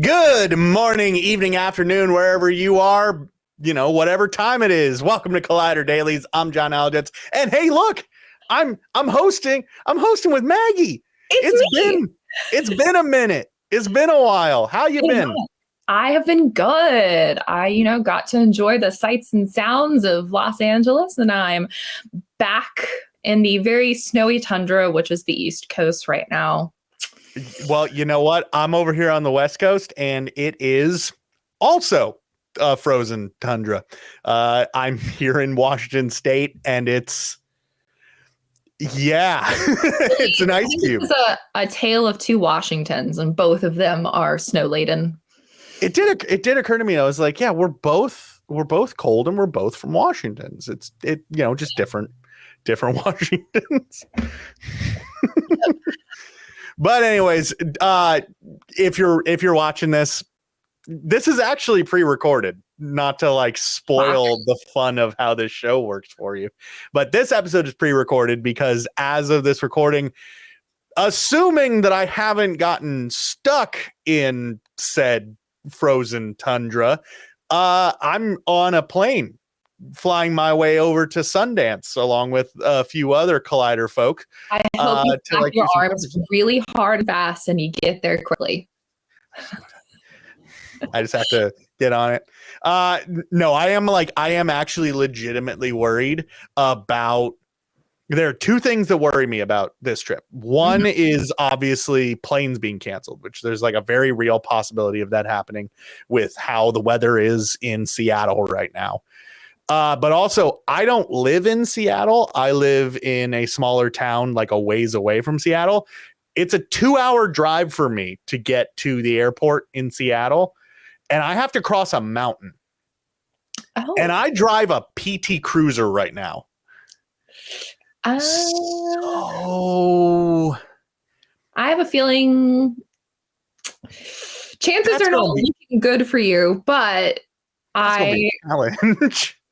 Good morning, evening, afternoon, wherever you are, whatever time it is. Welcome to Collider Dailies. I'm John Algetz. And hey, look, I'm hosting with Maggie. It's been a minute. It's been a while. How you been? I have been good. I got to enjoy the sights and sounds of Los Angeles, and I'm back in the very snowy tundra, which is the East Coast right now. Well, you know what? I'm over here on the West Coast, and it is also frozen tundra. I'm here in Washington State, and it's it's an ice cube. It's a tale of two Washingtons, and both of them are snow laden. It did occur to me. I was like, yeah, we're both cold, and we're both from Washingtons. It's just different Washingtons. But anyways, if you're watching this is actually pre-recorded, not to like spoil the fun of how this show works for you. But this episode is pre-recorded because as of this recording, assuming that I haven't gotten stuck in said frozen tundra, I'm on a plane flying my way over to Sundance along with a few other Collider folk. I hope you pack your arms really hard and fast and you get there quickly. I just have to get on it. No, I am actually legitimately worried about. There are two things that worry me about this trip. One is obviously planes being canceled, which there's like a very real possibility of that happening with how the weather is in Seattle right now. But also, I don't live in Seattle. I live in a smaller town, like a ways away from Seattle. It's a 2-hour drive for me to get to the airport in Seattle, and I have to cross a mountain. Oh. And I drive a PT Cruiser right now. So I have a feeling chances are not looking good for you, but I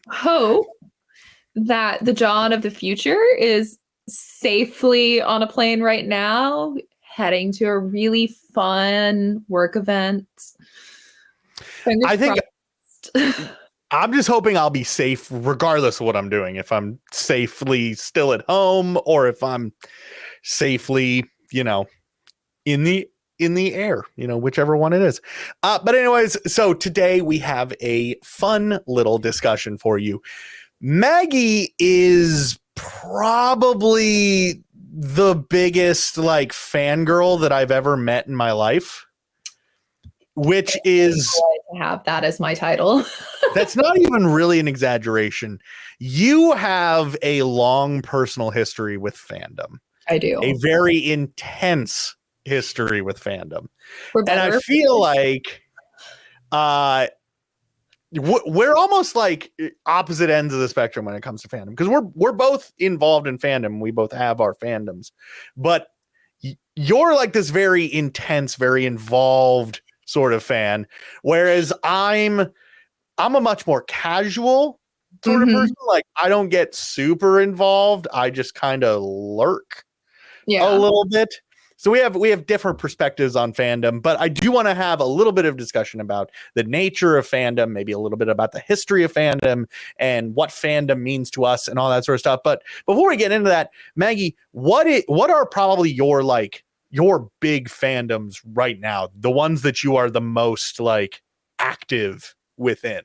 hope that the John of the future is safely on a plane right now, heading to a really fun work event. I think I'm just hoping I'll be safe regardless of what I'm doing. If I'm safely still at home or if I'm safely, in the air, whichever one it is. But anyways, so today we have a fun little discussion for you. Maggie is probably the biggest fangirl that I've ever met in my life, which is to have that as my title. That's not even really an exaggeration. You have a long personal history with fandom. I do. A very intense history with fandom. And I feel like we're almost like opposite ends of the spectrum when it comes to fandom, because we're both involved in fandom. We both have our fandoms, but you're like this very intense, very involved sort of fan, whereas I'm a much more casual sort of person. Like, I don't get super involved. I just kind of lurk a little bit. So we have different perspectives on fandom, but I do want to have a little bit of discussion about the nature of fandom, maybe a little bit about the history of fandom and what fandom means to us and all that sort of stuff. But before we get into that, Maggie, what are probably your big fandoms right now? The ones that you are the most active within?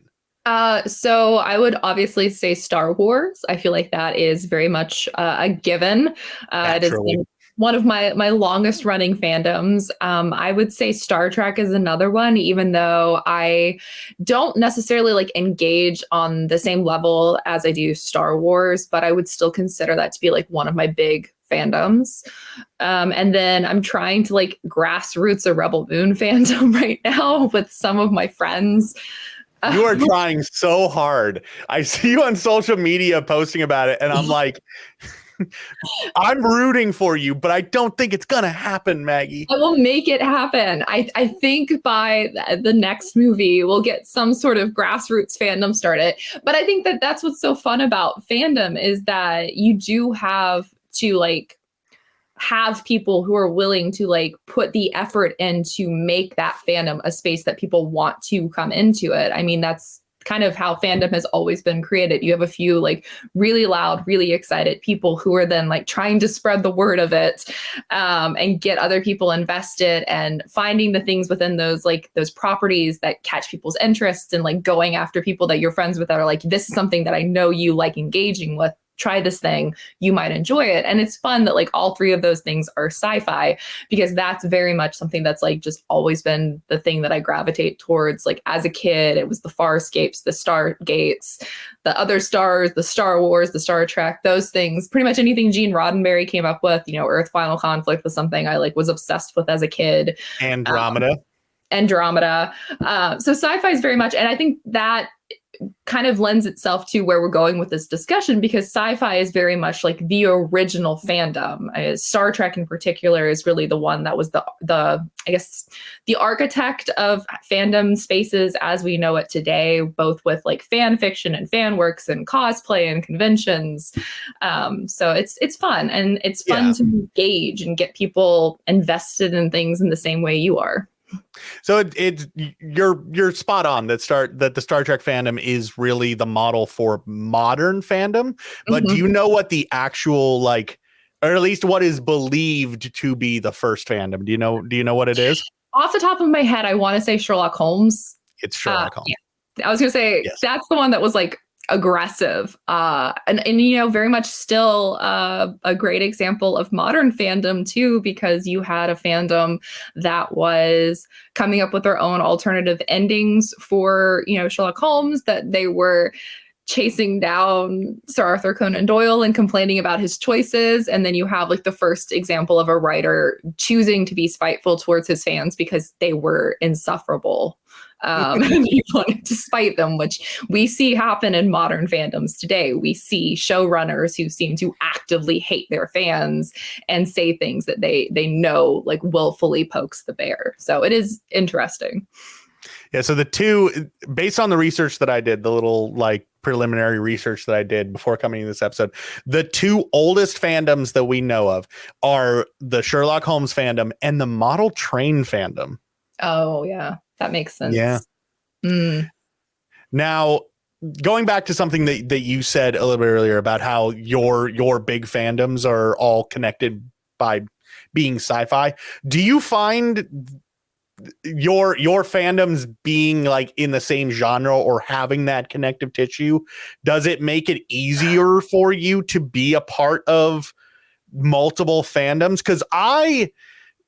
So I would obviously say Star Wars. I feel like that is very much a given. It is one of my longest running fandoms. I would say Star Trek is another one, even though I don't necessarily engage on the same level as I do Star Wars, but I would still consider that to be one of my big fandoms. And then I'm trying to grassroots a Rebel Moon fandom right now with some of my friends. You are trying so hard. I see you on social media posting about it, and I'm like, I'm rooting for you, but I don't think it's gonna happen, Maggie. I will make it happen. I think by the next movie, we'll get some sort of grassroots fandom started. But I think that that's what's so fun about fandom is that you do have to have people who are willing to like put the effort in to make that fandom a space that people want to come into it. I mean, that's kind of how fandom has always been created. You have a few like really loud, really excited people who are then like trying to spread the word of it, and get other people invested, and finding the things within those like those properties that catch people's interest, and like going after people that you're friends with that are like, this is something that I know you like engaging with. Try this thing, you might enjoy it. And it's fun that like all three of those things are sci-fi, because that's very much something that's like just always been the thing that I gravitate towards. Like as a kid, it was the Farscapes, the Stargates, the other stars, the Star Wars, the Star Trek, those things. Pretty much anything Gene Roddenberry came up with. You know, Earth Final Conflict was something I like was obsessed with as a kid. Andromeda. So sci-fi is very much, and I think that kind of lends itself to where we're going with this discussion, because sci-fi is very much like the original fandom. Star Trek in particular is really the one that was the I guess the architect of fandom spaces as we know it today, both with like fan fiction and fan works and cosplay and conventions. So it's fun, and it's fun to engage and get people invested in things in the same way you are. So you're spot on that the Star Trek fandom is really the model for modern fandom. But do you know what the actual like, or at least what is believed to be the first fandom? Do you know what it is? Off the top of my head, I want to say Sherlock Holmes. It's Sherlock Holmes. Yeah. I was gonna say that's the one that was like aggressive, and you know, very much still a great example of modern fandom too, because you had a fandom that was coming up with their own alternative endings for, you know, Sherlock Holmes, that they were chasing down Sir Arthur Conan Doyle and complaining about his choices. And then you have like the first example of a writer choosing to be spiteful towards his fans because they were insufferable. And he wanted to spite them, which we see happen in modern fandoms today. We see showrunners who seem to actively hate their fans and say things that they know like willfully pokes the bear. So it is interesting. Yeah, so the two, based on the research that I did, the little like preliminary research that I did before coming to this episode, the two oldest fandoms that we know of are the Sherlock Holmes fandom and the model train fandom. Oh, yeah. That makes sense. Yeah. Now, going back to something that you said a little bit earlier about how your big fandoms are all connected by being sci-fi, do you find your fandoms being like in the same genre or having that connective tissue, does it make it easier for you to be a part of multiple fandoms? Because I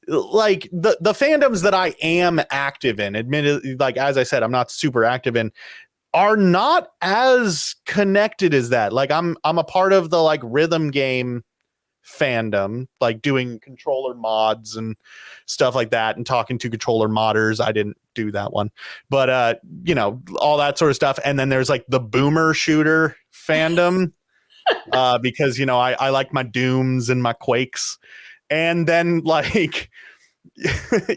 like the fandoms that I am active in, admittedly, like as I said, I'm not super active in, are not as connected as that. Like I'm a part of the like rhythm game fandom, like doing controller mods and stuff like that and talking to controller modders. I didn't do that one, but you know, all that sort of stuff. And then there's like the boomer shooter fandom, because you know, I like my Dooms and my Quakes. And then like,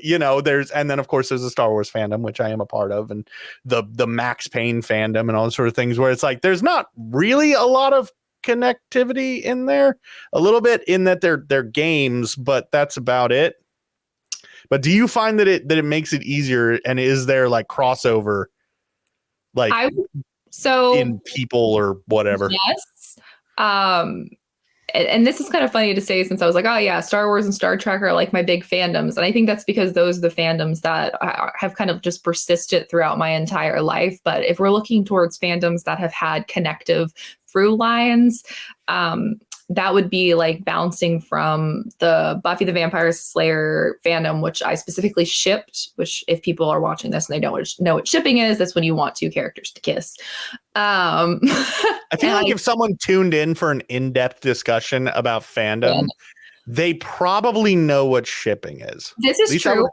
you know, and then of course there's a Star Wars fandom, which I am a part of, and the Max Payne fandom and all those sort of things, where it's like, there's not really a lot of connectivity in there, a little bit in that they're games, but that's about it. But do you find that it makes it easier, and is there like crossover, like in people or whatever? Yes. And this is kind of funny to say, since I was like, oh yeah, Star Wars and Star Trek are like my big fandoms. And I think that's because those are the fandoms that have kind of just persisted throughout my entire life. But if we're looking towards fandoms that have had connective through lines, that would be like bouncing from the Buffy the Vampire Slayer fandom, which I specifically shipped, which if people are watching this and they don't know what shipping is, that's when you want two characters to kiss. I feel like if someone tuned in for an in-depth discussion about fandom, they probably know what shipping is. This is true.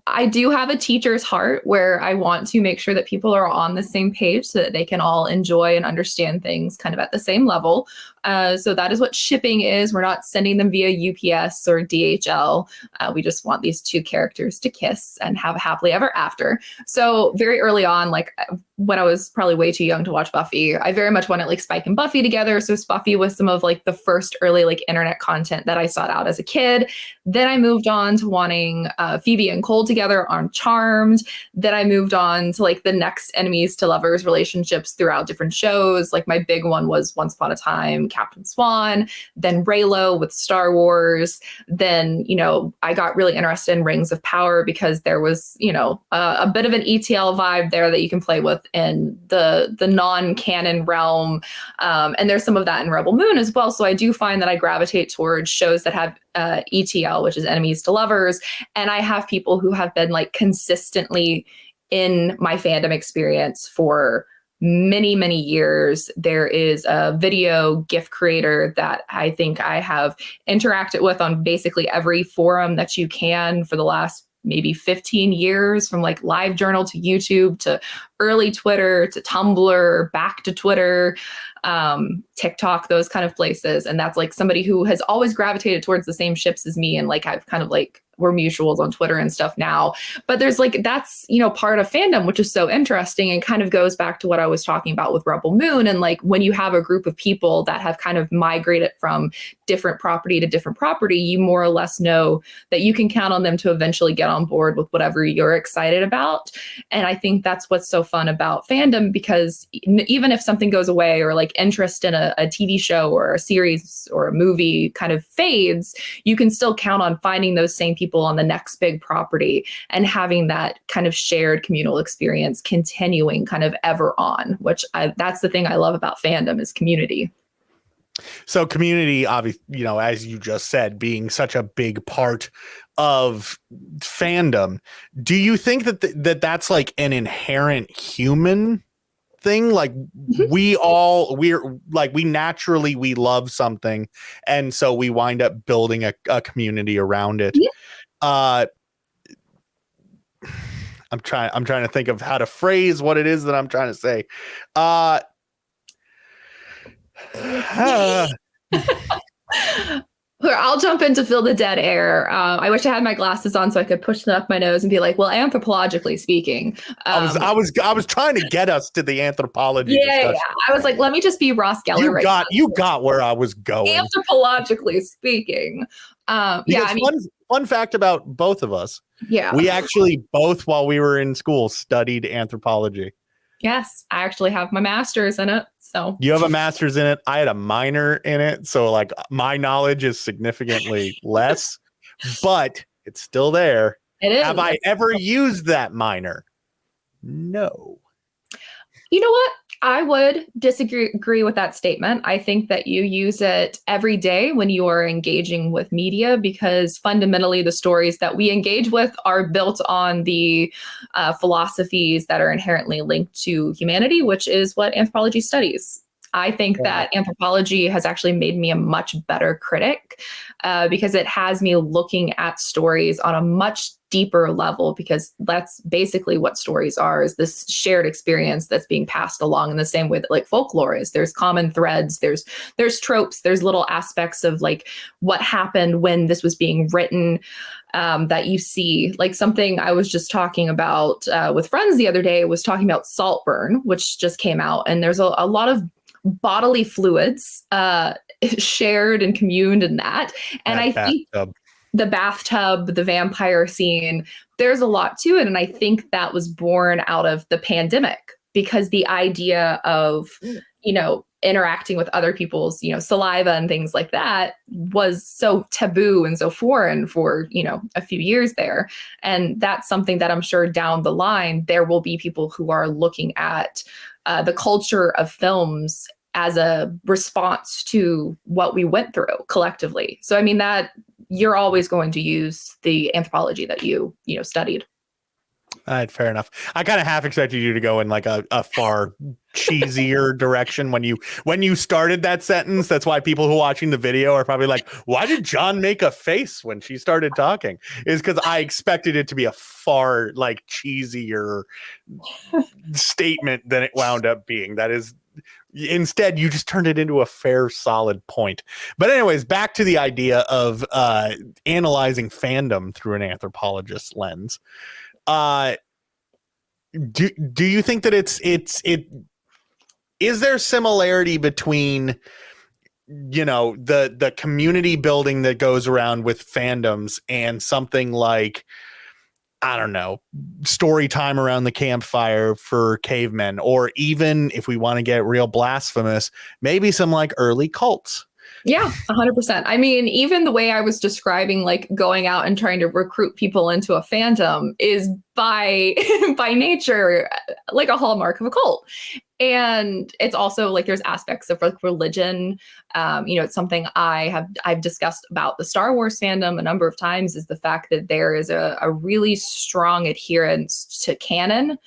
I do have a teacher's heart where I want to make sure that people are on the same page so that they can all enjoy and understand things kind of at the same level. So that is what shipping is. We're not sending them via UPS or DHL. We just want these two characters to kiss and have a happily ever after. So very early on, like when I was probably way too young to watch Buffy. I very much wanted like Spike and Buffy together. So Buffy was some of like the first early like internet content that I sought out as a kid. Then I moved on to wanting Phoebe and Cole together on Charmed. Then I moved on to like the next enemies to lovers relationships throughout different shows. Like my big one was Once Upon a Time, Captain Swan, then Reylo with Star Wars. Then, you know, I got really interested in Rings of Power because there was, you know, a bit of an ETL vibe there that you can play with in the non-canon realm. And there's some of that in Rebel Moon as well. So I do find that I gravitate towards shows that have ETL, which is enemies to lovers. And I have people who have been like consistently in my fandom experience for many, many years. There is a video GIF creator that I think I have interacted with on basically every forum that you can for the last maybe 15 years, from like LiveJournal to YouTube to early Twitter to Tumblr, back to Twitter, TikTok, those kind of places. And that's like somebody who has always gravitated towards the same ships as me. And like, I've kind of like, we're mutuals on Twitter and stuff now, but there's like, that's, you know, part of fandom, which is so interesting and kind of goes back to what I was talking about with Rebel Moon. And like, when you have a group of people that have kind of migrated from different property to different property, you more or less know that you can count on them to eventually get on board with whatever you're excited about. And I think that's what's so fun about fandom, because even if something goes away or like interest in a TV show or a series or a movie kind of fades, you can still count on finding those same people on the next big property and having that kind of shared communal experience continuing kind of ever on, which that's the thing I love about fandom is community. So community, obviously, you know, as you just said, being such a big part of fandom, do you think that that's like an inherent human thing? Like we naturally love something, and so we wind up building a community around it. Yeah. I'm trying to think of how to phrase what it is that I'm trying to say. I'll jump in to fill the dead air. I wish I had my glasses on so I could push them up my nose and be like, well, anthropologically speing. I was trying to get us to the anthropology. Yeah. I was like, let me just be Ross Geller. You got where I was going. Anthropologically speaking. Fun fact about both of us. Yeah. We actually both, while we were in school, studied anthropology. Yes, I actually have my master's in it. So you have a master's in it. I had a minor in it. So like my knowledge is significantly less, but it's still there. It is. Have I ever used that minor? No. You know what? I would disagree with that statement. I think that you use it every day when you are engaging with media, because fundamentally the stories that we engage with are built on the philosophies that are inherently linked to humanity, which is what anthropology studies. I think that anthropology has actually made me a much better critic because it has me looking at stories on a much deeper level, because that's basically what stories are, is this shared experience that's being passed along in the same way that like folklore is. There's common threads, there's tropes, there's little aspects of like what happened when this was being written that you see. Like something I was just talking about with friends the other day was talking about Saltburn, which just came out, and there's a lot of bodily fluids shared and communed in that. And I think the bathtub, the vampire scene, there's a lot to it. And I think that was born out of the pandemic, because the idea of, you know, interacting with other people's, you know, saliva and things like that was so taboo and so foreign for, you know, a few years there. And that's something that I'm sure down the line, there will be people who are looking at the culture of films as a response to what we went through collectively. So, I mean, that you're always going to use the anthropology that you studied. All right, fair enough. I kind of half expected you to go in like a far cheesier direction when you started that sentence. That's why people who are watching the video are probably like, why did John make a face when she started talking? Is because I expected it to be a far like cheesier statement than it wound up being. That is, instead, you just turned it into a fair, solid point. But anyways, back to the idea of analyzing fandom through an anthropologist's lens. do you think that is there similarity between, you know, the community building that goes around with fandoms and something like, I don't know, story time around the campfire for cavemen, or even if we want to get real blasphemous, maybe some like early cults? Yeah, 100%. I mean, even the way I was describing like going out and trying to recruit people into a fandom is by by nature like a hallmark of a cult. And it's also like there's aspects of like religion. You know, it's something I've discussed about the Star Wars fandom a number of times, is the fact that there is a really strong adherence to canon.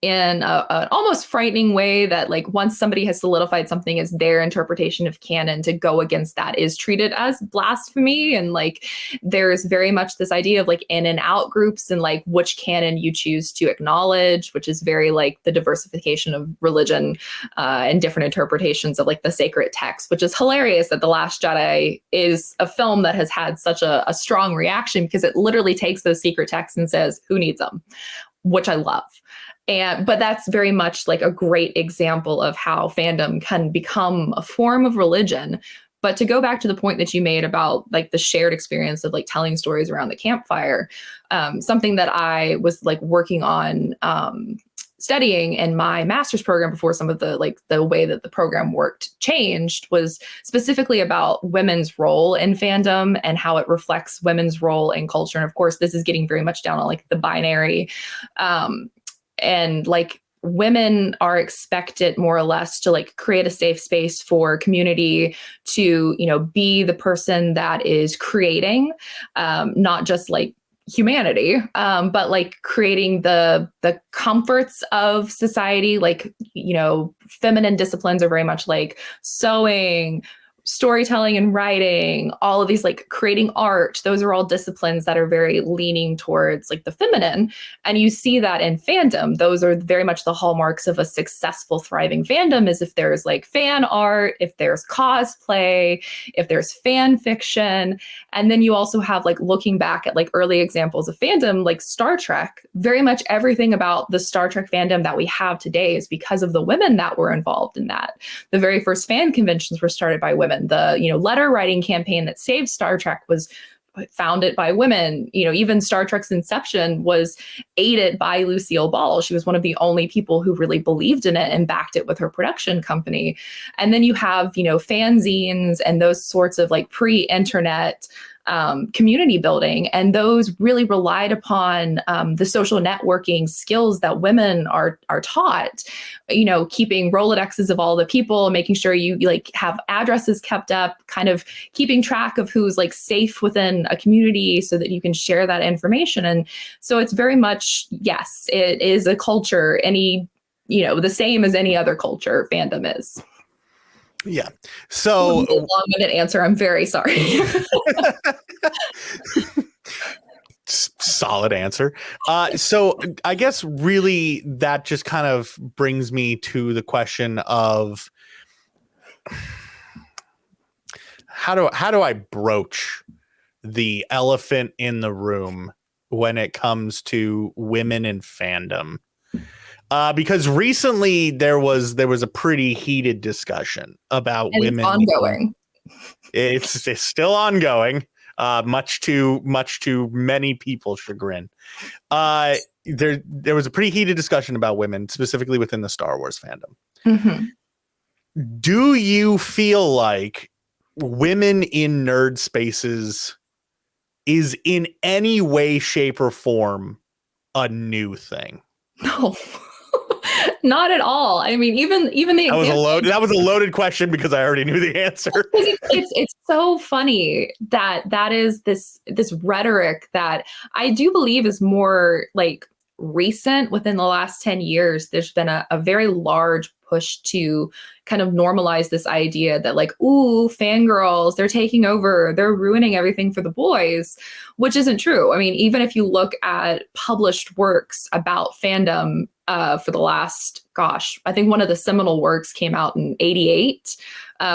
In an almost frightening way, that like once somebody has solidified something as their interpretation of canon, to go against that is treated as blasphemy. And like there's very much this idea of like in and out groups and like which canon you choose to acknowledge, which is very like the diversification of religion and different interpretations of like the sacred text, which is hilarious that The Last Jedi is a film that has had such a strong reaction, because it literally takes those secret texts and says, who needs them? Which I love. But that's very much like a great example of how fandom can become a form of religion. But to go back to the point that you made about like the shared experience of like telling stories around the campfire, something that I was like working on studying in my master's program before some of the like the way that the program worked changed, was specifically about women's role in fandom and how it reflects women's role in culture. And of course, this is getting very much down on like the binary. And like women are expected more or less to like create a safe space for community to, you know, be the person that is creating, not just like humanity, but like creating the comforts of society. Like, you know, feminine disciplines are very much like sewing, storytelling and writing, all of these like creating art. Those are all disciplines that are very leaning towards like the feminine. And you see that in fandom. Those are very much the hallmarks of a successful, thriving fandom, is if there's like fan art, if there's cosplay, if there's fan fiction. And then you also have like looking back at like early examples of fandom, like Star Trek. Very much everything about the Star Trek fandom that we have today is because of the women that were involved in that. The very first fan conventions were started by women. The, you know, letter writing campaign that saved Star Trek was founded by women. You know, even Star Trek's inception was aided by Lucille Ball. She was one of the only people who really believed in it and backed it with her production company. And then you have, you know, fanzines and those sorts of like pre-internet community building. And those really relied upon the social networking skills that women are taught, you know, keeping Rolodexes of all the people, making sure you like have addresses kept up, kind of keeping track of who's like safe within a community so that you can share that information. And so it's very much, yes, it is a culture, you know, the same as any other culture fandom is. Yeah. So a long-winded answer. I'm very sorry. Solid answer. So I guess really that just kind of brings me to the question of how do I broach the elephant in the room when it comes to women in fandom? Because recently there was a pretty heated discussion about women. It's ongoing. It's still ongoing, much to many people's chagrin. There was a pretty heated discussion about women, specifically within the Star Wars fandom. Mm-hmm. Do you feel like women in nerd spaces is in any way, shape, or form a new thing? No. Not at all. I mean, even the that was a loaded question because I already knew the answer. It's so funny that is this rhetoric that I do believe is more like recent. Within the last 10 years, there's been a very large push to kind of normalize this idea that like, ooh, fangirls, they're taking over, they're ruining everything for the boys, which isn't true. I mean, even if you look at published works about fandom, for the last, I think one of the seminal works came out in '88,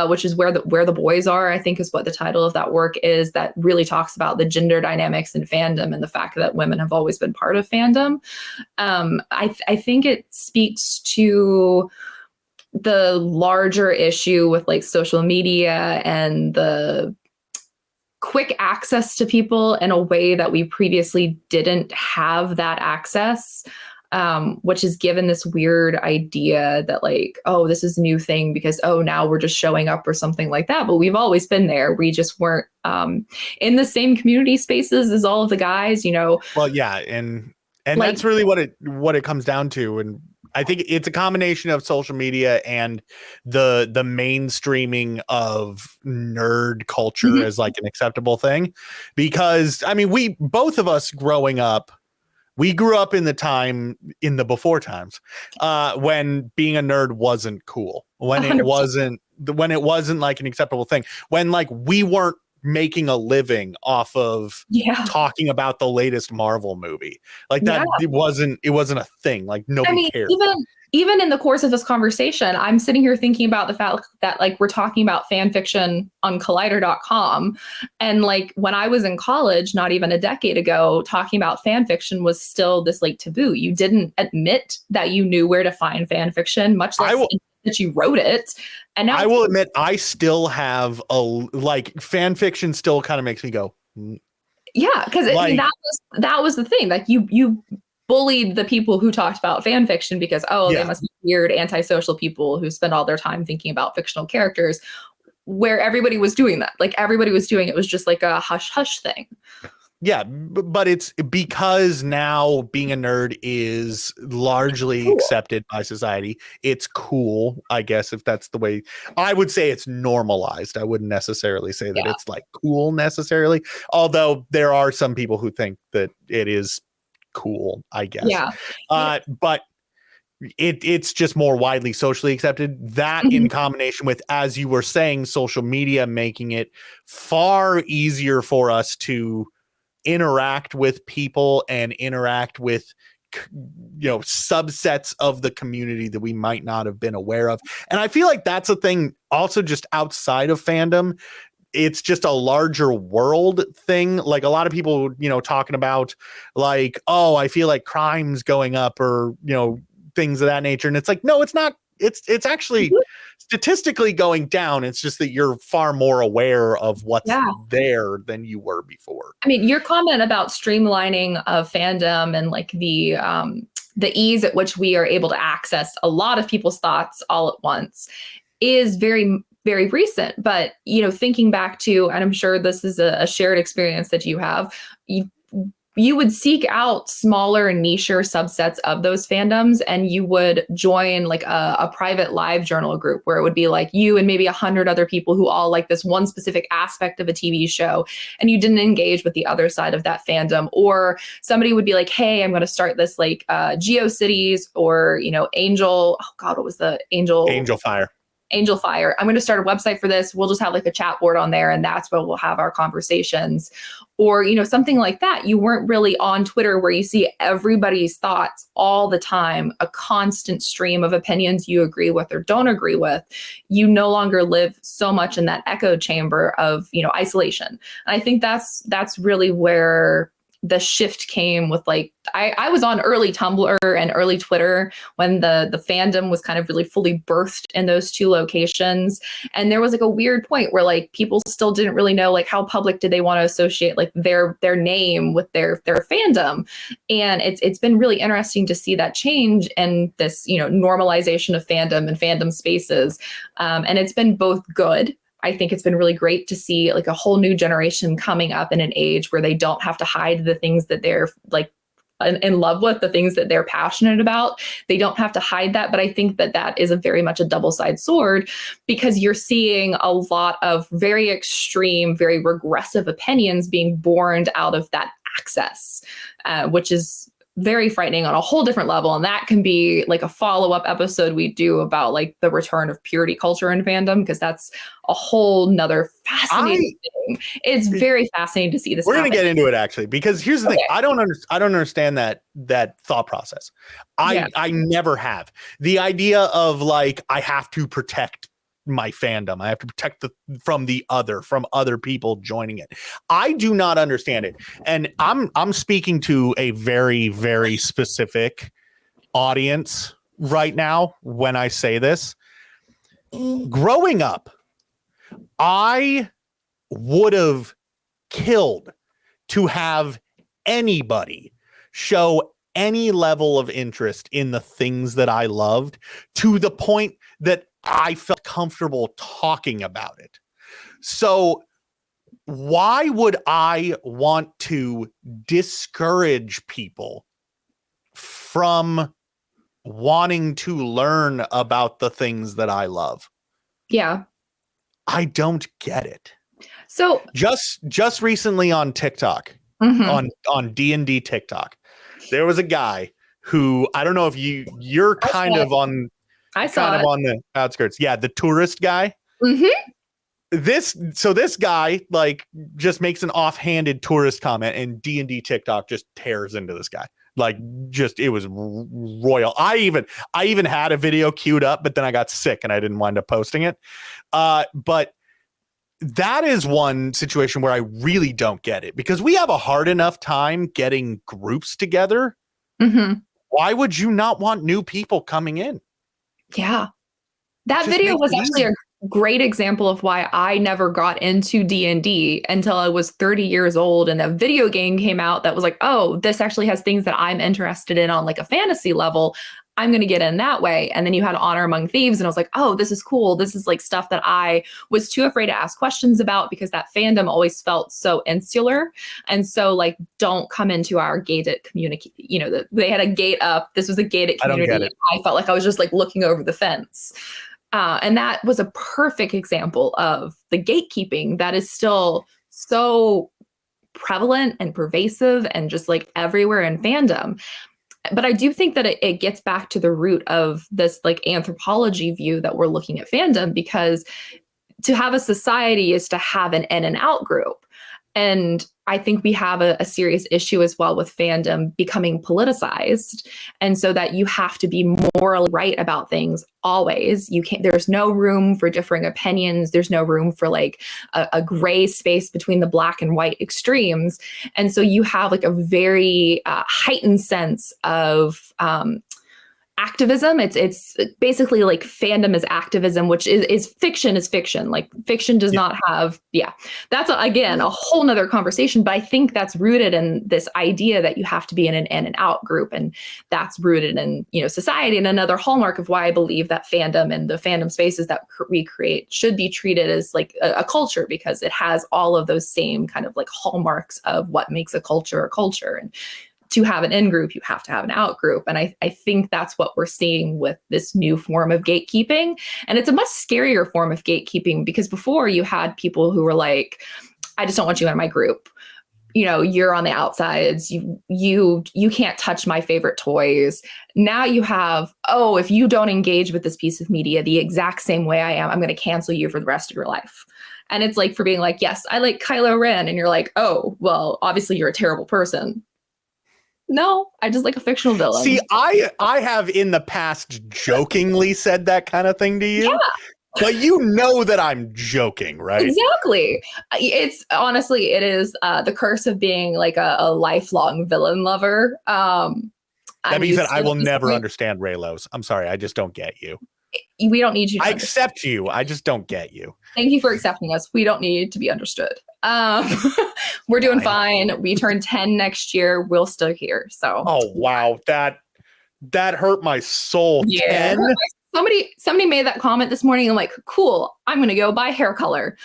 which is Where the Boys Are, I think is what the title of that work is, that really talks about the gender dynamics in fandom and the fact that women have always been part of fandom. I think it speaks to the larger issue with like social media and the quick access to people in a way that we previously didn't have that access, which is given this weird idea that like, oh, this is a new thing because, oh, now we're just showing up or something like that. But we've always been there. We just weren't in the same community spaces as all of the guys, you know. Well, yeah. And like, that's really what it comes down to. And I think it's a combination of social media and the mainstreaming of nerd culture as like an acceptable thing. Because I mean, both of us growing up, we grew up in the before times when being a nerd wasn't cool, when 100%. it wasn't like an acceptable thing, when like we weren't making a living off of talking about the latest Marvel movie, like that. It wasn't a thing. Like nobody cared. Even in the course of this conversation, I'm sitting here thinking about the fact that like we're talking about fan fiction on Collider.com. And like when I was in college, not even a decade ago, talking about fan fiction was still this like taboo. You didn't admit that you knew where to find fan fiction, much less that you wrote it. And now I will admit, I still have fan fiction still kind of makes me go. Yeah, because like, that was the thing. Like you bullied the people who talked about fan fiction because, they must be weird antisocial people who spend all their time thinking about fictional characters, where everybody was doing that. Like everybody was doing it. It was just like a hush hush thing. Yeah, but it's because now being a nerd is largely accepted by society. It's cool, I guess, if that's the way. I would say it's normalized. I wouldn't necessarily say that it's like cool necessarily, although there are some people who think that it is cool, I guess. But it's just more widely socially accepted. That in combination with, as you were saying, social media making it far easier for us to interact with people and interact with, you know, subsets of the community that we might not have been aware of. And I feel like that's a thing also just outside of fandom. It's just a larger world thing. Like a lot of people, you know, talking about like, oh, I feel like crime's going up or, you know, things of that nature. And it's like, no, it's not. It's actually statistically going down. It's just that you're far more aware of what's there than you were before. I mean, your comment about streamlining of fandom and like the ease at which we are able to access a lot of people's thoughts all at once is very, very recent. But, you know, thinking back to, and I'm sure this is a shared experience that you have, you would seek out smaller and nicher subsets of those fandoms, and you would join like a private live journal group where it would be like you and maybe 100 other people who all like this one specific aspect of a TV show, and you didn't engage with the other side of that fandom. Or somebody would be like, hey, I'm going to start this like GeoCities or, you know, what was the Angel Fire. I'm going to start a website for this. We'll just have like a chat board on there, and that's where we'll have our conversations. Or, you know, something like that. You weren't really on Twitter where you see everybody's thoughts all the time, a constant stream of opinions you agree with or don't agree with. You no longer live so much in that echo chamber of, you know, isolation. And I think that's really where the shift came with like, I was on early Tumblr and early Twitter when the fandom was kind of really fully birthed in those two locations. And there was like a weird point where like people still didn't really know like how public did they want to associate like their name with their fandom. And it's been really interesting to see that change and this, you know, normalization of fandom and fandom spaces. And it's been both good. I think it's been really great to see like a whole new generation coming up in an age where they don't have to hide the things that they're like in love with, the things that they're passionate about. They don't have to hide that. But I think that is a very much a double-sided sword, because you're seeing a lot of very extreme, very regressive opinions being born out of that access, which is very frightening on a whole different level. And that can be like a follow-up episode we do about like the return of purity culture in fandom, because that's a whole nother fascinating thing. It's very fascinating to see this. We're going to get into it actually, because here's the thing. I don't understand that thought process. I never have. The idea of like, I have to protect my fandom. I have to protect from other people joining it. I do not understand it. And I'm speaking to a very, very specific audience right now when I say this. Growing up, I would have killed to have anybody show any level of interest in the things that I loved, to the point that I felt comfortable talking about it. So why would I want to discourage people from wanting to learn about the things that I love? Yeah. I don't get it. So just recently on TikTok, on D&D TikTok, there was a guy who, I don't know if you're kind of on the outskirts. Yeah, the tourist guy. This guy like just makes an offhanded tourist comment, and D&D TikTok just tears into this guy. Like, just, it was royal. I even had a video queued up, but then I got sick and I didn't wind up posting it. But that is one situation where I really don't get it, because we have a hard enough time getting groups together. Why would you not want new people coming in? Yeah. That video was actually a great example of why I never got into D&D until I was 30 years old, and a video game came out that was like, oh, this actually has things that I'm interested in on like a fantasy level. I'm going to get in that way. And then you had Honor Among Thieves, and I was like, oh, this is cool. This is like stuff that I was too afraid to ask questions about, because that fandom always felt so insular. And so like, don't come into our gated community. You know, they had a gate up. This was a gated community. I felt like I was just like looking over the fence. And that was a perfect example of the gatekeeping that is still so prevalent and pervasive and just like everywhere in fandom. But I do think that it gets back to the root of this like anthropology view that we're looking at fandom, because to have a society is to have an in and out group. And I think we have a serious issue as well with fandom becoming politicized. And so that you have to be morally right about things always. There's no room for differing opinions. There's no room for like a gray space between the black and white extremes. And so you have like a very heightened sense of activism. It's basically like fandom is activism, which is fiction is fiction. Like fiction does not have, that's again a whole nother conversation. But I think that's rooted in this idea that you have to be in an in and out group, and that's rooted in, you know, society. And another hallmark of why I believe that fandom and the fandom spaces that we create should be treated as like a culture, because it has all of those same kind of like hallmarks of what makes a culture. And to have an in group, you have to have an out group. And I think that's what we're seeing with this new form of gatekeeping. And it's a much scarier form of gatekeeping, because before you had people who were like, I just don't want you in my group. You know, you're on the outsides. You can't touch my favorite toys. Now you have, oh, if you don't engage with this piece of media the exact same way I am, I'm going to cancel you for the rest of your life. And it's like, for being like, yes, I like Kylo Ren. And you're like, oh, well, obviously you're a terrible person. No, I just like a fictional villain. See, I have in the past jokingly said that kind of thing to you. Yeah. But you know that I'm joking, right? Exactly. It's honestly, it is the curse of being like a lifelong villain lover. That means that I will never understand Raylos. I'm sorry, I just don't get you. We don't need you to accept you. I just don't get you. Thank you for accepting us. We don't need to be understood. We're doing fine. We turn 10 next year. We'll still here. So. Oh wow, that hurt my soul. Yeah. 10? Somebody made that comment this morning. I'm like, cool. I'm gonna go buy hair color.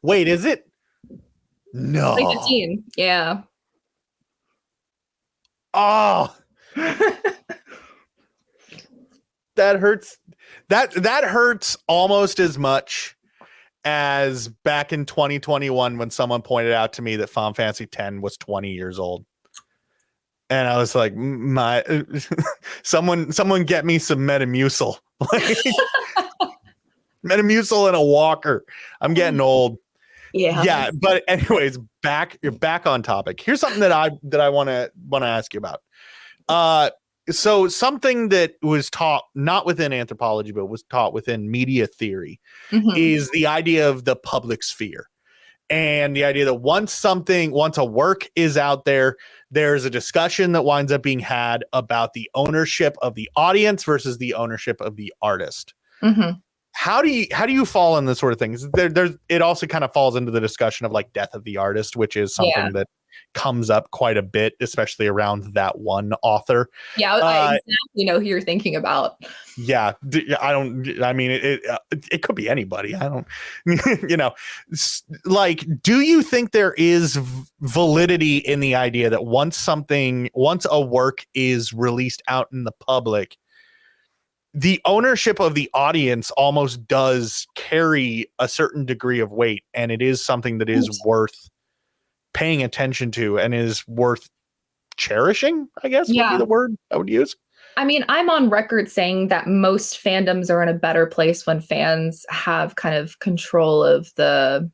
Wait, is it? No. Like 15. Yeah. Oh. That hurts. That hurts almost as much as back in 2021 when someone pointed out to me that Final Fantasy X was 20 years old. And I was like, my someone get me some Metamucil. Like, Metamucil and a walker. I'm getting old. Yeah, but anyways, back on topic. Here's something that I want to ask you about. So something that was taught not within anthropology, but was taught within media theory is the idea of the public sphere. And the idea that once a work is out there, there's a discussion that winds up being had about the ownership of the audience versus the ownership of the artist. How do you fall in this sort of things? It also kind of falls into the discussion of like death of the artist, which is something that comes up quite a bit, especially around that one author. Yeah, I exactly know who you're thinking about. Yeah, I mean, it could be anybody. I don't, like, do you think there is validity in the idea that once a work is released out in the public, the ownership of the audience almost does carry a certain degree of weight, and it is something that is worth paying attention to and is worth cherishing, I guess would be the word I would use. I mean, I'm on record saying that most fandoms are in a better place when fans have kind of control of the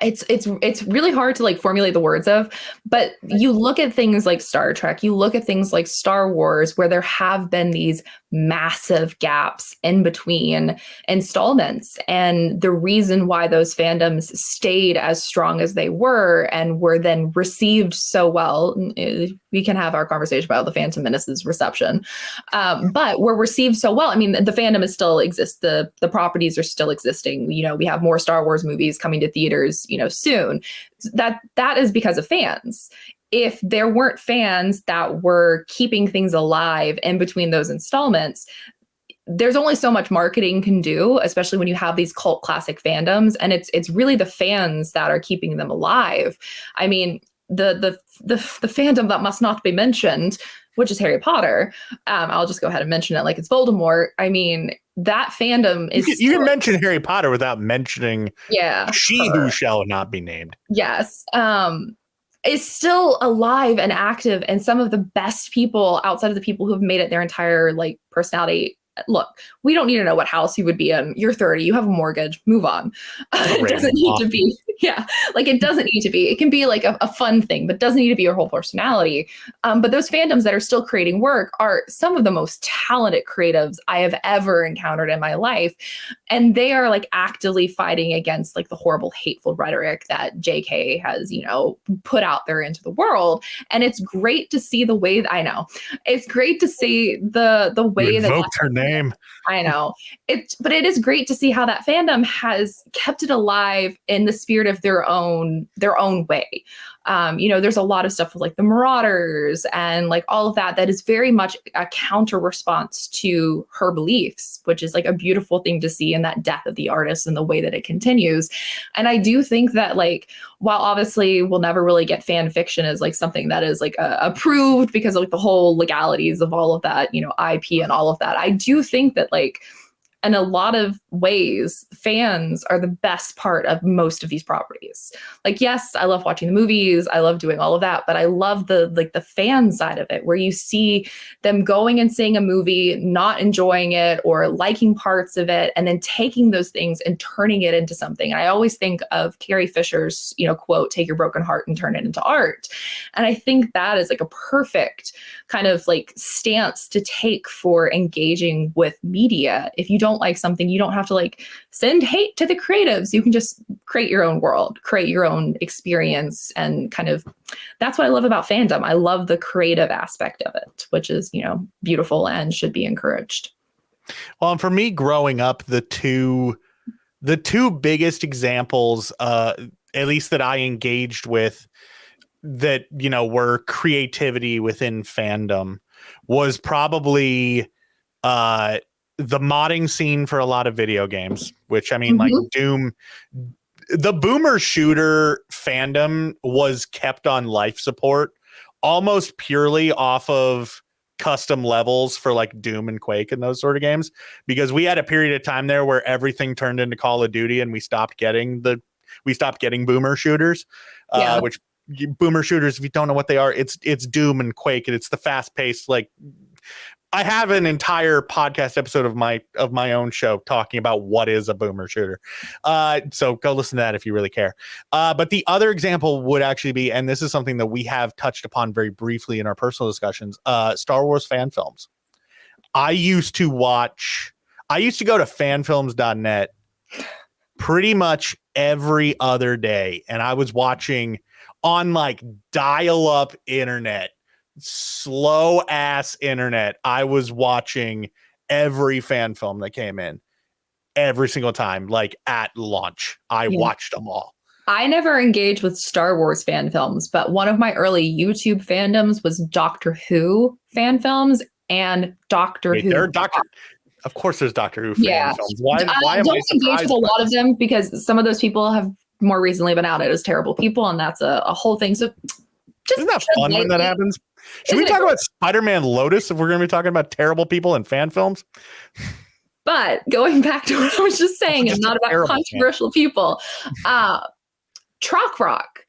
it's really hard to like formulate the words of, but you look at things like Star Trek, you look at things like Star Wars, where there have been these massive gaps in between installments. And the reason why those fandoms stayed as strong as they were and were then received so well, we can have our conversation about the Phantom Menace's reception, but were received so well. I mean, the fandom is still exists. The properties are still existing. You know, we have more Star Wars movies coming to theaters, soon. That is because of fans. If there weren't fans that were keeping things alive in between those installments, there's only so much marketing can do, especially when you have these cult classic fandoms, and it's really the fans that are keeping them alive. I mean, the fandom that must not be mentioned, which is Harry Potter. I'll just go ahead and mention it like it's Voldemort. I mean, that fandom is you can mention Harry Potter without mentioning who shall not be named. Yes. Is still alive and active, and some of the best people outside of the people who have made it their entire like personality. Look, we don't need to know what house you would be in. You're 30, you have a mortgage, move on. It doesn't need to be, it doesn't need to be. It can be like a fun thing, but it doesn't need to be your whole personality. But those fandoms that are still creating work are some of the most talented creatives I have ever encountered in my life. And they are like actively fighting against like the horrible, hateful rhetoric that JK has, put out there into the world. And it's great to see the way it's great to see the way that invoked her name. I know but it is great to see how that fandom has kept it alive in the spirit of their own way. There's a lot of stuff with like the Marauders and like all of that is very much a counter response to her beliefs, which is like a beautiful thing to see in that death of the artist and the way that it continues. And I do think that like, while obviously we'll never really get fan fiction as like something that is like approved because of like the whole legalities of all of that, IP and all of that, I do think that like, in a lot of ways, fans are the best part of most of these properties. Like, yes, I love watching the movies. I love doing all of that, but I love the fan side of it, where you see them going and seeing a movie, not enjoying it or liking parts of it, and then taking those things and turning it into something. And I always think of Carrie Fisher's, quote, "Take your broken heart and turn it into art." And I think that is like a perfect kind of like stance to take for engaging with media. If you don't like something, you don't have to like send hate to the creatives. You can just create your own world, create your own experience, and kind of that's what I love about fandom. I love the creative aspect of it, which is, beautiful and should be encouraged. Well, and for me growing up, the two biggest examples, at least that I engaged with, that were creativity within fandom, was probably the modding scene for a lot of video games, which I mean, like Doom, the boomer shooter fandom was kept on life support almost purely off of custom levels for like Doom and Quake and those sort of games, because we had a period of time there where everything turned into Call of Duty and we stopped getting boomer shooters, which boomer shooters, if you don't know what they are, it's Doom and Quake, and it's the fast paced, like, I have an entire podcast episode of my own show talking about what is a boomer shooter. So go listen to that if you really care. But the other example would actually be, and this is something that we have touched upon very briefly in our personal discussions, Star Wars fan films. I used to go to fanfilms.net pretty much every other day, and I was watching on like dial-up internet, slow ass internet. I was watching every fan film that came in every single time, like at launch. I watched them all. I never engaged with Star Wars fan films, but one of my early YouTube fandoms was Doctor Who fan films and Doctor Who. Of course, there's Doctor Who fan films. Why am I don't engage with a lot of them because some of those people have more recently been outed as terrible people, and that's a whole thing. So isn't that fun when that happens? Should we talk about Spider-Man Lotus if we're going to be talking about terrible people in fan films? But going back to what I was just saying, and not about controversial people, Trock Rock,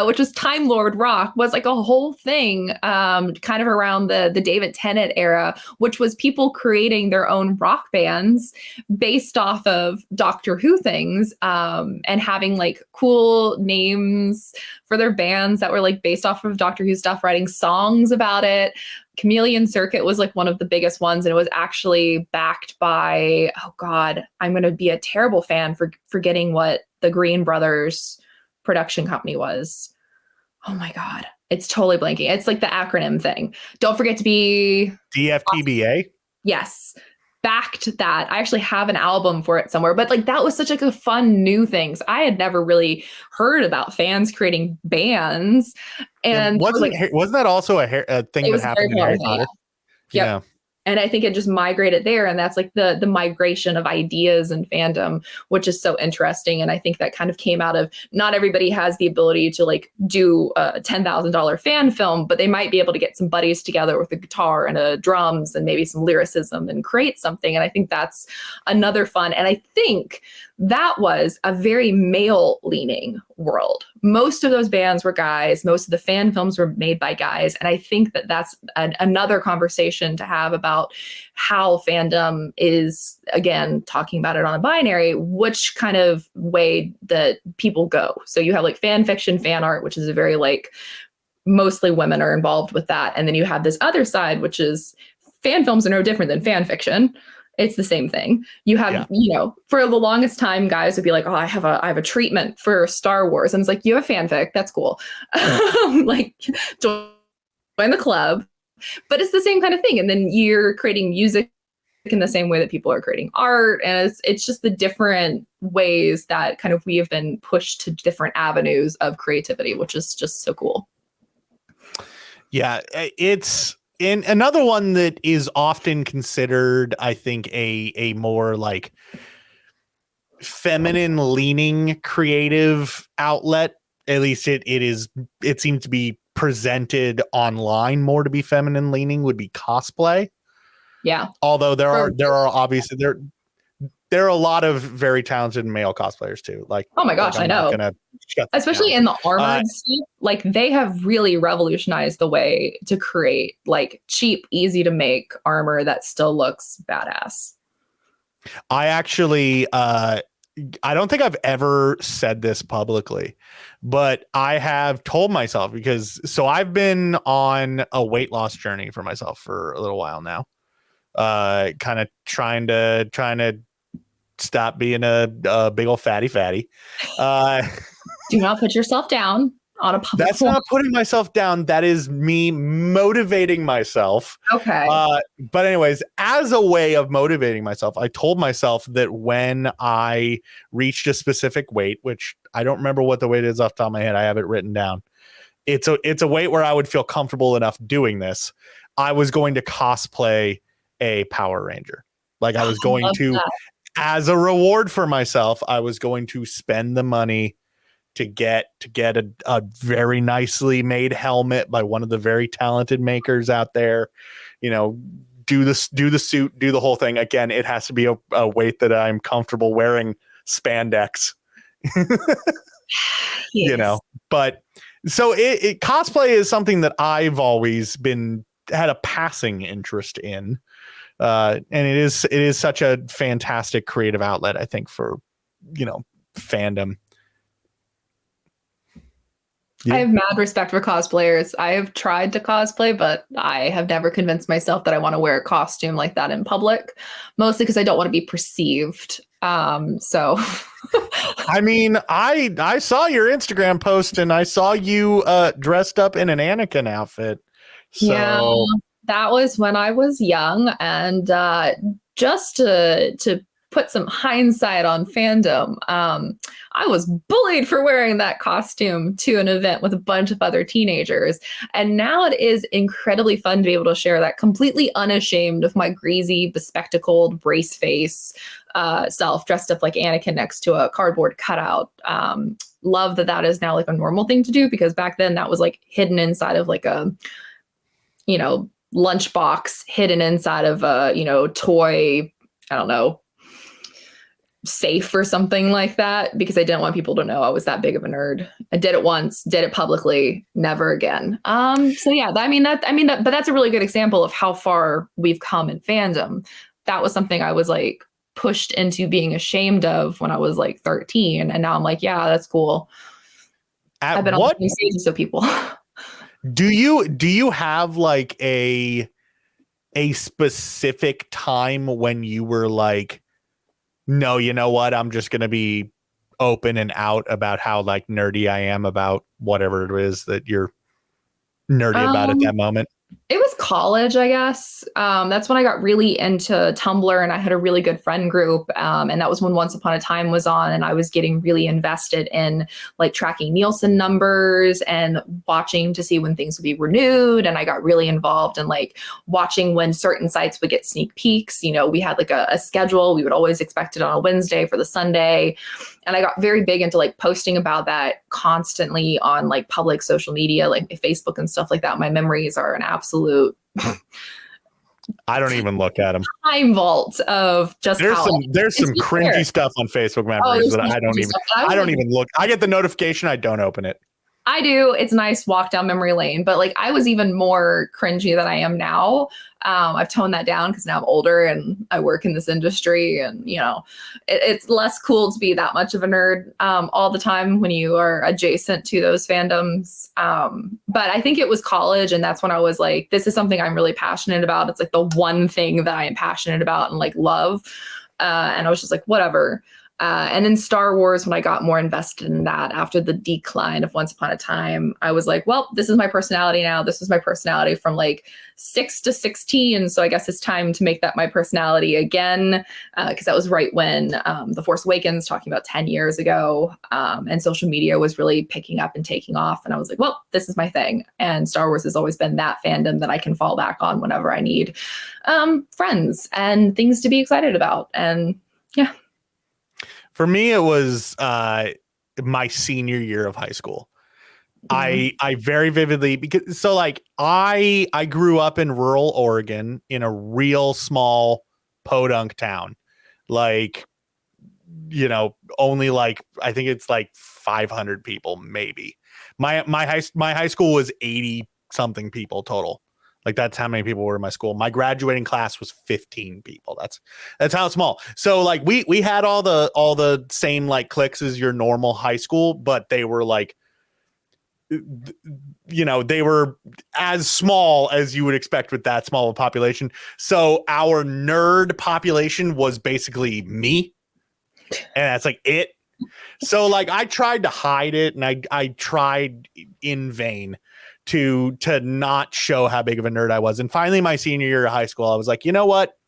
which was Time Lord Rock, was like a whole thing kind of around the David Tennant era, which was people creating their own rock bands based off of Doctor Who things and having like cool names for their bands that were like based off of Doctor Who stuff, writing songs about it. Chameleon Circuit was like one of the biggest ones, and it was actually backed by, oh God, I'm going to be a terrible fan for forgetting what the Green Brothers production company was. Oh my God. It's totally blanking. It's like the acronym thing. Don't forget to be DFTBA. Yes. Backed that. I actually have an album for it somewhere, but like that was such like a fun new thing. So I had never really heard about fans creating bands. And wasn't that also a thing that happened in Harry Potter? Yeah. And I think it just migrated there. And that's like the migration of ideas and fandom, which is so interesting. And I think that kind of came out of not everybody has the ability to like do a $10,000 fan film, but they might be able to get some buddies together with a guitar and a drums and maybe some lyricism and create something. And I think that's another fun. And I think that was a very male leaning world. Most of those bands were guys. Most of the fan films were made by guys. And I think that that's another conversation to have about how fandom is, again, talking about it on a binary, which kind of way that people go. So you have like fan fiction, fan art, which is a very like, mostly women are involved with that. And then you have this other side, which is fan films are no different than fan fiction. It's the same thing. You have, you know, for the longest time, guys would be like, oh, I have a treatment for Star Wars. And it's like, you have a fanfic. That's cool. Like, join the club. But it's the same kind of thing. And then you're creating music in the same way that people are creating art. And it's just the different ways that kind of we have been pushed to different avenues of creativity, which is just so cool. Yeah, it's in another one that is often considered, I think, a more like feminine leaning creative outlet. At least it seems to be presented online more to be feminine leaning, would be cosplay. Yeah. Although there are obviously there are a lot of very talented male cosplayers too. Like, oh my gosh, like, I know. Especially in the armored stuff, like they have really revolutionized the way to create like cheap, easy to make armor that still looks badass. I actually, I don't think I've ever said this publicly, but I have told myself so I've been on a weight loss journey for myself for a little while now. Kind of trying to stop being a big old fatty. Do not put yourself down on a public That's not putting myself down. That is me motivating myself. Okay. But anyways, as a way of motivating myself, I told myself that when I reached a specific weight, which I don't remember what the weight is off the top of my head, I have it written down. It's a weight where I would feel comfortable enough doing this. I was going to cosplay a Power Ranger. Like I was going to, as a reward for myself, I was going to spend the money to get a very nicely made helmet by one of the very talented makers out there, you know, do the suit, do the whole thing. Again, it has to be a weight that I'm comfortable wearing spandex, you know, but So cosplay is something that I've always had a passing interest in. And it is such a fantastic creative outlet, I think, for, fandom. I have mad respect for cosplayers. I have tried to cosplay, but I have never convinced myself that I want to wear a costume like that in public, mostly because I don't want to be perceived. So I mean, I saw your Instagram post and I saw you dressed up in an Anakin outfit. So yeah, that was when I was young, and just to put some hindsight on fandom, I was bullied for wearing that costume to an event with a bunch of other teenagers. And now it is incredibly fun to be able to share that completely unashamed of my greasy, bespectacled, brace face self dressed up like Anakin next to a cardboard cutout. Love that is now like a normal thing to do, because back then that was like hidden inside of like a, lunchbox, hidden inside of a, toy, I don't know, safe or something like that, because I didn't want people to know I was that big of a nerd. I did it once, did it publicly, never again. So yeah, but that's a really good example of how far we've come in fandom. That was something I was like pushed into being ashamed of when I was like 13, and now I'm like, yeah, that's cool. I've been on the stages of people. Do you have like a specific time when you were like, no, you know what? I'm just going to be open and out about how like nerdy I am about whatever it is that you're nerdy about at that moment. It was college, I guess. That's when I got really into Tumblr, and I had a really good friend group. And that was when Once Upon a Time was on, and I was getting really invested in like tracking Nielsen numbers and watching to see when things would be renewed. And I got really involved in like watching when certain sites would get sneak peeks. We had like a schedule. We would always expect it on a Wednesday for the Sunday. And I got very big into like posting about that constantly on like public social media, like Facebook and stuff like that. My memories are an absolute I don't even look at them. Time vault of just there's some cringy stuff on Facebook memories that I don't even look. I get the notification, I don't open it. I do. It's nice walk down memory lane, but like I was even more cringy than I am now. I've toned that down because now I'm older and I work in this industry, and it's less cool to be that much of a nerd all the time when you are adjacent to those fandoms. But I think it was college, and that's when I was like, this is something I'm really passionate about. It's like the one thing that I am passionate about and like love. And I was just like, whatever. And then Star Wars, when I got more invested in that after the decline of Once Upon a Time, I was like, well, this is my personality now. This is my personality from like 6 to 16. So I guess it's time to make that my personality again, because that was right when The Force Awakens, talking about 10 years ago, and social media was really picking up and taking off. And I was like, well, this is my thing. And Star Wars has always been that fandom that I can fall back on whenever I need friends and things to be excited about. And yeah. For me, it was my senior year of high school. Mm-hmm. I very vividly, because I grew up in rural Oregon in a real small podunk town, only like, I think it's like 500 people maybe. My high school was 80 something people total. Like that's how many people were in my school. My graduating class was 15 people. That's how small. So like we had all the same like cliques as your normal high school, but they were like, they were as small as you would expect with that small of a population. So our nerd population was basically me, and that's like it. So like I tried to hide it, and I tried in vain to not show how big of a nerd I was. And finally, my senior year of high school, I was like, you know what?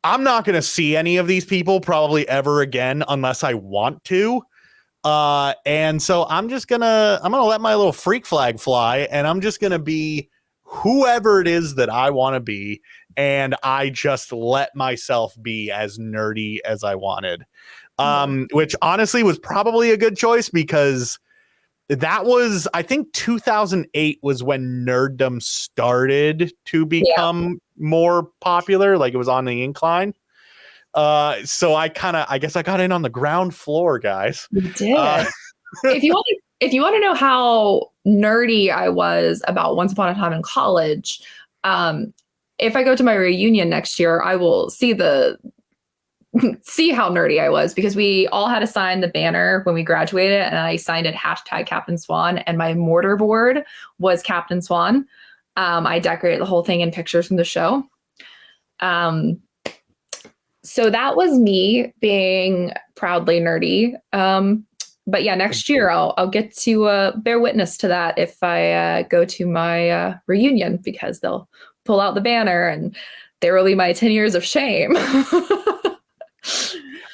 I'm not going to see any of these people probably ever again unless I want to. And so I'm going to let my little freak flag fly, and I'm just going to be whoever it is that I want to be. And I just let myself be as nerdy as I wanted, which honestly was probably a good choice, because that was, I think 2008 was when nerddom started to become more popular. Like it was on the incline. So I guess I got in on the ground floor, guys. You did. If you want to If you want to know how nerdy I was about Once Upon a Time in college, if I go to my reunion next year, I will see how nerdy I was, because we all had to sign the banner when we graduated, and I signed it #Captain Swan, and my mortar board was Captain Swan. I decorated the whole thing in pictures from the show. So that was me being proudly nerdy. But yeah, next year I'll get to bear witness to that if I go to my reunion, because they'll pull out the banner and there will be my 10 years of shame.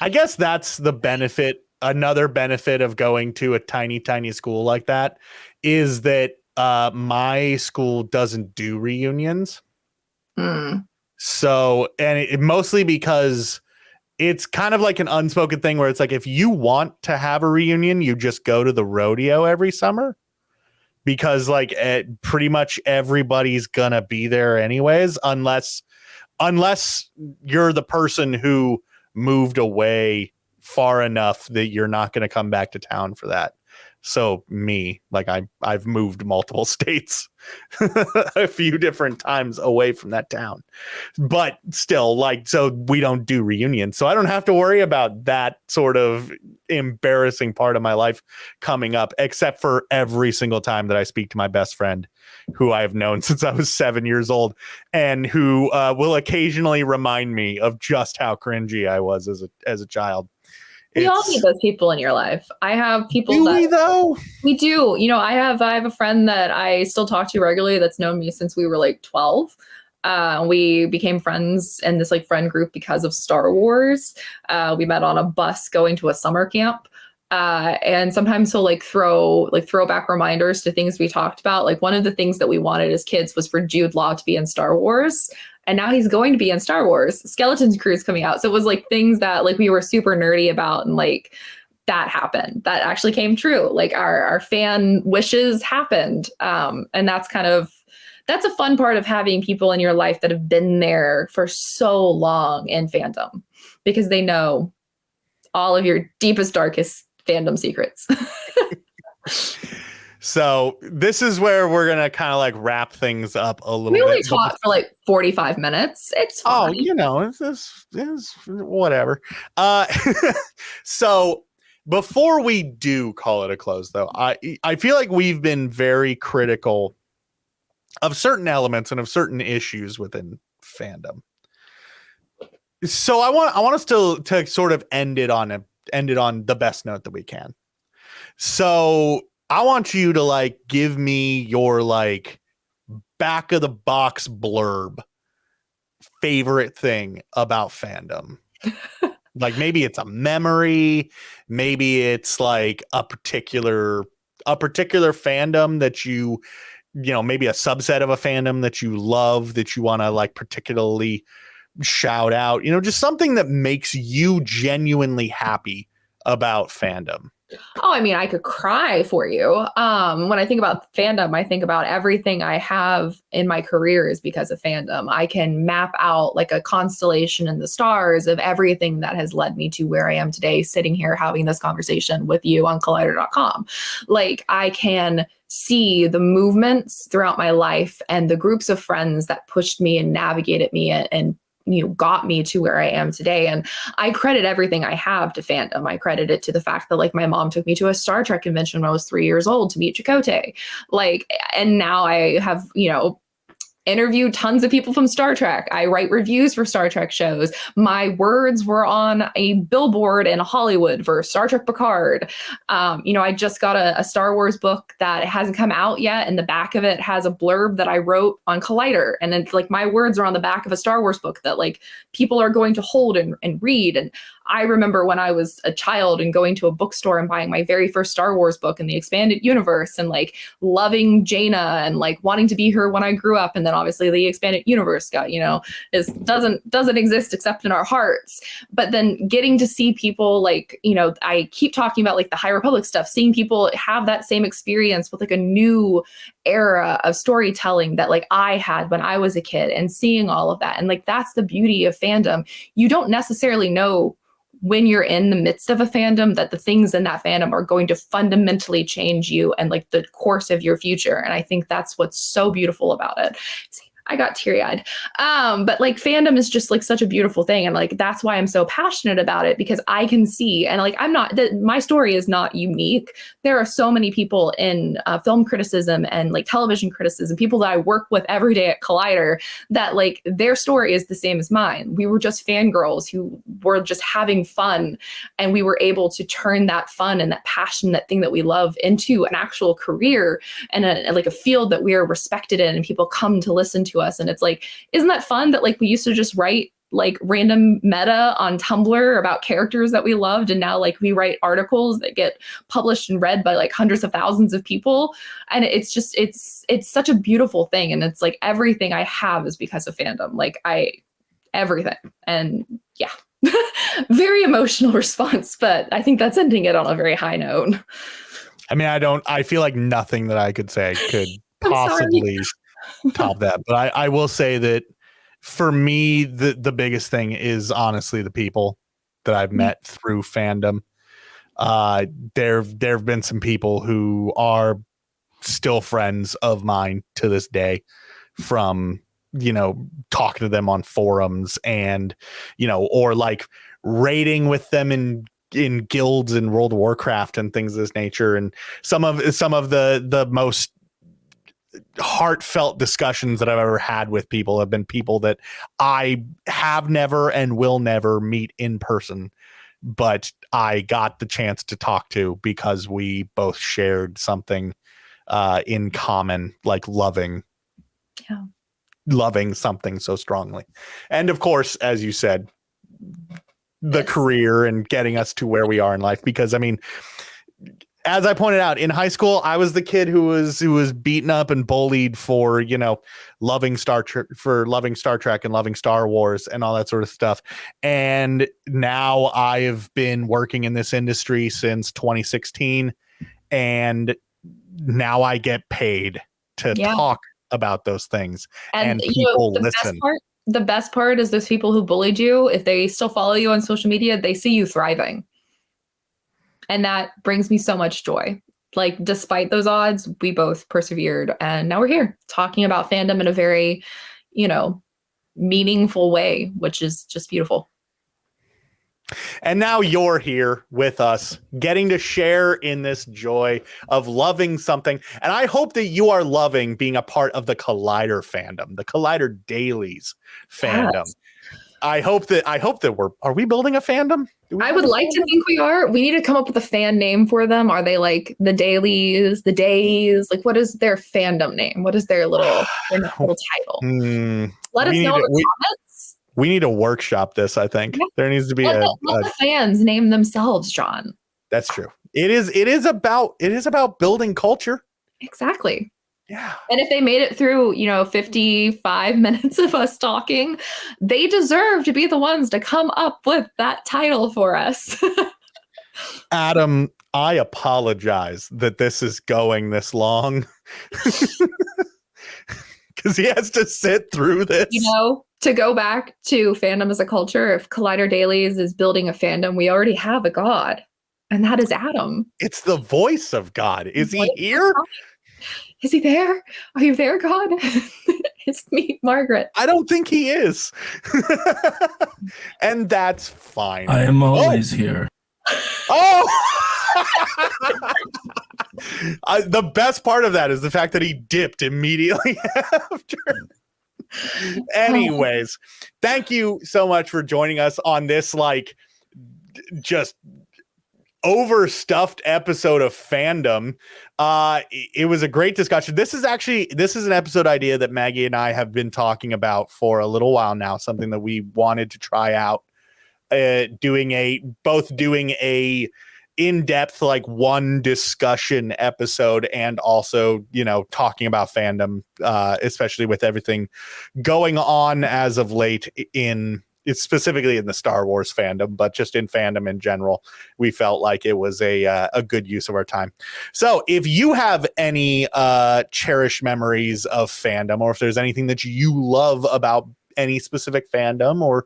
I guess that's the benefit. Another benefit of going to a tiny, tiny school like that is that my school doesn't do reunions. So, and it mostly because it's kind of like an unspoken thing where it's like, if you want to have a reunion, you just go to the rodeo every summer, because like pretty much everybody's gonna be there anyways, unless you're the person who moved away far enough that you're not going to come back to town for that. So me, like I've moved multiple states a few different times away from that town, but still, like, so we don't do reunions. So I don't have to worry about that sort of embarrassing part of my life coming up, except for every single time that I speak to my best friend, who I have known since I was 7 years old, and who will occasionally remind me of just how cringy I was as a child. We all need those people in your life. I have people do we though? We do. You know, I have a friend that I still talk to regularly that's known me since we were like 12. We became friends in this like friend group because of Star Wars. We met on a bus going to a summer camp. And sometimes he'll like throw back reminders to things we talked about. Like one of the things that we wanted as kids was for Jude Law to be in Star Wars. And now he's going to be in Star Wars. Skeleton Crew is coming out. So it was like things that like we were super nerdy about, and like that happened. That actually came true. Like our fan wishes happened. And that's a fun part of having people in your life that have been there for so long in fandom, because they know all of your deepest, darkest fandom secrets. So this is where we're going to kind of like wrap things up a little bit. We only talked for like 45 minutes. It's fine. Oh, you know, it's whatever. So before we do call it a close, though, I feel like we've been very critical of certain elements and of certain issues within fandom. So I want us to sort of end it on the best note that we can. So I want you to like give me your like back of the box blurb favorite thing about fandom. Like maybe it's a memory, maybe it's like a particular fandom that you know, maybe a subset of a fandom that you love, that you want to like particularly shout out, you know, just something that makes you genuinely happy about fandom. Oh, I mean, I could cry for you. When I think about fandom, I think about everything I have in my career is because of fandom. I can map out like a constellation in the stars of everything that has led me to where I am today, sitting here having this conversation with you on Collider.com. Like I can see the movements throughout my life and the groups of friends that pushed me and navigated me and you know, got me to where I am today. And I credit everything I have to fandom. I credit it to the fact that like my mom took me to a Star Trek convention when I was 3 years old to meet Chakotay. Like, and now I have, you know, interview tons of people from Star Trek. I write reviews for Star Trek shows. My words were on a billboard in Hollywood for Star Trek Picard. You know, I just got a Star Wars book that hasn't come out yet. And the back of it has a blurb that I wrote on Collider. And it's like my words are on the back of a Star Wars book that like people are going to hold and read. And I remember when I was a child and going to a bookstore and buying my very first Star Wars book in the expanded universe and like loving Jaina and like wanting to be her when I grew up. And then obviously the expanded universe got, you know, doesn't exist except in our hearts. But then getting to see people like, you know, I keep talking about like the High Republic stuff, seeing people have that same experience with like a new era of storytelling that like I had when I was a kid, and seeing all of that. And like that's the beauty of fandom. You don't necessarily know when you're in the midst of a fandom, that the things in that fandom are going to fundamentally change you and like the course of your future. And I think that's what's so beautiful about it. See, I got teary-eyed. But like fandom is just like such a beautiful thing. And like, that's why I'm so passionate about it, because I can see, and like, my story is not unique. There are so many people in film criticism and like television criticism, people that I work with every day at Collider, that like their story is the same as mine. We were just fangirls who were just having fun, and we were able to turn that fun and that passion, that thing that we love, into an actual career and like a field that we are respected in, and people come to listen to us. And it's like, isn't that fun that like we used to just write like random meta on Tumblr about characters that we loved, and now like we write articles that get published and read by like hundreds of thousands of people. And it's just it's such a beautiful thing. And it's like everything I have is because of fandom. Like everything. And yeah. Very emotional response, but I think that's ending it on a very high note. I mean, I feel like nothing that I could say could possibly top that. But I will say that for me, the biggest thing is honestly the people that I've met through fandom. There have been some people who are still friends of mine to this day, from, you know, talking to them on forums and, you know, or like raiding with them in guilds in World of Warcraft and things of this nature. And some of the most heartfelt discussions that I've ever had with people have been people that I have never and will never meet in person, but I got the chance to talk to because we both shared something in common, like loving something so strongly. And of course, as you said, the career and getting us to where we are in life. Because I mean, as I pointed out, in high school, I was the kid who was beaten up and bullied for, you know, loving Star Trek and loving Star Wars and all that sort of stuff. And now I have been working in this industry since 2016, and now I get paid to talk about those things, and people listen. The best part is those people who bullied you, if they still follow you on social media, they see you thriving. And that brings me so much joy. Like, despite those odds, we both persevered, and now we're here talking about fandom in a very, you know, meaningful way, which is just beautiful. And now you're here with us, getting to share in this joy of loving something. And I hope that you are loving being a part of the Collider fandom, the Collider Dailies fandom. Yes. I hope that are we building a fandom? I would like to think we are. We need to come up with a fan name for them. Are they like the Dailies, the Days? Like, what is their fandom name? What is their little title? Let us know in the comments. We need to workshop this, I think. Yeah. There needs to be let the fans name themselves, John. That's true. It is about building culture. Exactly. Yeah. And if they made it through, 55 minutes of us talking, they deserve to be the ones to come up with that title for us. Adam, I apologize that this is going this long. Because he has to sit through this. To go back to fandom as a culture, if Collider Dailies is building a fandom, we already have a god, and that is Adam. It's the voice of God. Is he here? Is he there? Are you there, God? It's me, Margaret. I don't think he is. And that's fine. I am always here. Oh! The best part of that is the fact that he dipped immediately after. Anyways, thank you so much for joining us on this, like, just overstuffed episode of Fandom. It was a great discussion. This is an episode idea that Maggie and I have been talking about for a little while now, something that we wanted to try out, doing a in-depth, like, one discussion episode, and also, talking about fandom, especially with everything going on as of late it's specifically in the Star Wars fandom, but just in fandom in general. We felt like it was a good use of our time. So if you have any cherished memories of fandom, or if there's anything that you love about any specific fandom or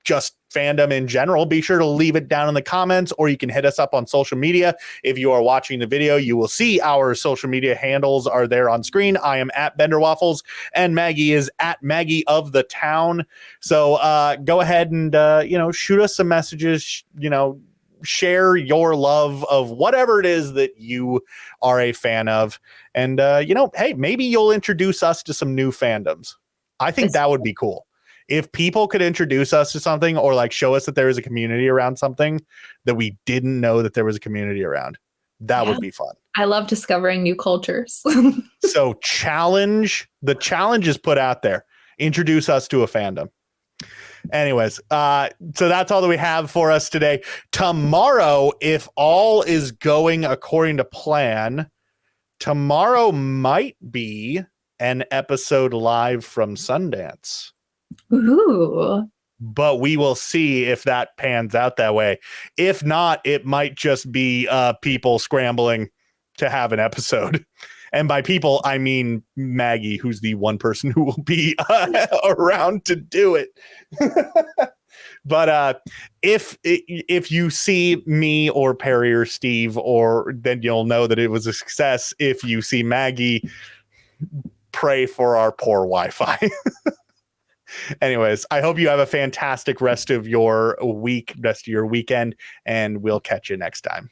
just fandom in general, be sure to leave it down in the comments, or you can hit us up on social media. If you are watching the video, you will see our social media handles are there on screen. I am at Bender Waffles, and Maggie is at Maggie of the Town. So go ahead and shoot us some messages, share your love of whatever it is that you are a fan of. And, hey, maybe you'll introduce us to some new fandoms. I think that would be cool. If people could introduce us to something or like show us that there is a community around something that we didn't know that there was a community around, that would be fun. I love discovering new cultures. So the challenge is put out there. Introduce us to a fandom. Anyways, so that's all that we have for us today. Tomorrow, if all is going according to plan, tomorrow might be an episode live from Sundance. Ooh. But we will see if that pans out that way. If not, it might just be people scrambling to have an episode. And by people, I mean Maggie, who's the one person who will be around to do it. But if you see me or Perry or Steve, then you'll know that it was a success. If you see Maggie, pray for our poor Wi-Fi. Anyways, I hope you have a fantastic rest of your weekend, and we'll catch you next time.